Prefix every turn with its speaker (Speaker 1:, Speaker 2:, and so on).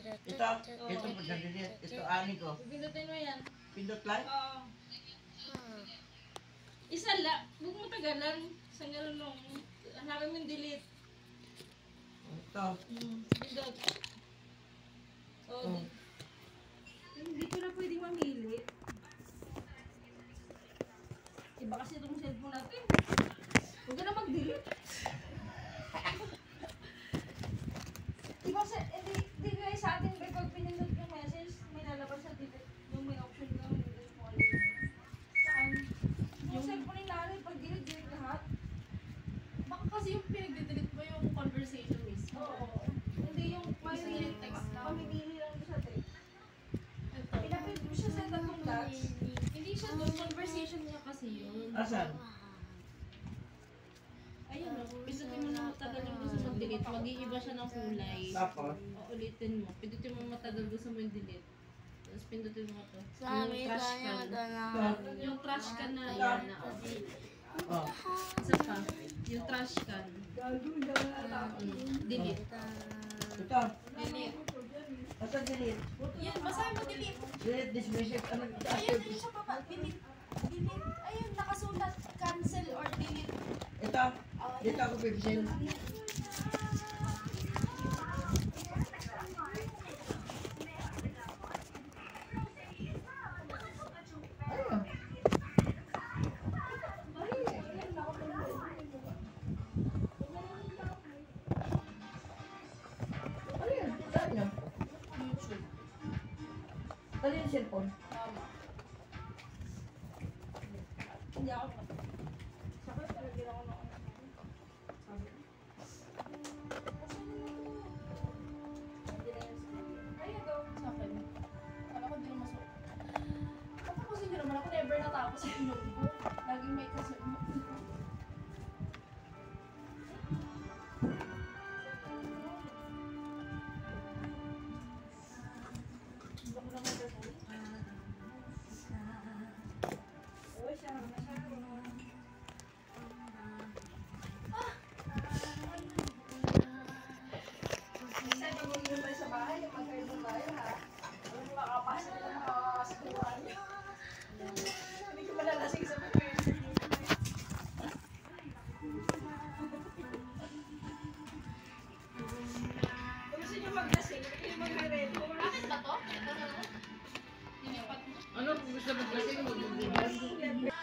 Speaker 1: Ito, ito pagka-delete. Ito, ani ko.
Speaker 2: Pindutin mo yan.
Speaker 1: Pindot lang?
Speaker 2: Oo. Isa lang. Huwag mo tagalan. Isang gano'n nung. Hanapin mo yung delete.
Speaker 1: Ito.
Speaker 2: Pindot.
Speaker 1: Oh.
Speaker 2: Hindi ko na pwedeng mamili. Iba kasi itong cellphone natin. Huwag ka na mag-delete. Diba sa, di ba sa atin, pag pinindot yung message, may lalabas sa delete, yung may option lang, delete mo ulit. Saan? Yung cellphone ni nanay, pag delete lahat.
Speaker 3: Baka kasi yung pinag-delete mo yung conversation mismo.
Speaker 2: Oo. Hindi yung may
Speaker 3: text lang.
Speaker 2: pamimili lang sa text. Pinapit mo siya sa tatlong dots.
Speaker 3: Hindi siya doon, conversation niya kasi yun.
Speaker 1: Asan?
Speaker 3: Ayun o, pindutin mo na matagal yung gusto mag-delete, mag-iiba siya ng kulay.
Speaker 1: Tapos?
Speaker 3: O, ulitin mo. Pindutin mo matagal gusto mo yung delete. Tapos pindutin mo ito.
Speaker 4: Sabi
Speaker 3: Yung
Speaker 4: ko
Speaker 3: trash
Speaker 4: niya
Speaker 3: can. Yung trash can na yan na o.
Speaker 1: Oh.
Speaker 3: Isa pa, yung trash can. Delete.
Speaker 1: Ito.
Speaker 3: Delete.
Speaker 1: Asan delete?
Speaker 3: Yan, basahin mo delete.
Speaker 1: Delete this message. Ano?
Speaker 3: Ayun, ayun siya pa. Delete. Delete. Ayun, nakasulat. Cancel or delete.
Speaker 1: Ito. Dito ako pipisil. Ayun. Ano yan? Saan nyo?
Speaker 3: YouTube.
Speaker 1: Ano yung cellphone?
Speaker 2: Hindi ako pa. Saka talaga ako na sabi. Ayun daw.
Speaker 3: Sa akin. Kala ko din masuk. Tatapusin nyo naman ako. Never natapos yung notebook. Laging may kasunod. Bakit ba to?
Speaker 1: Ano gusto mo kasi mag-video?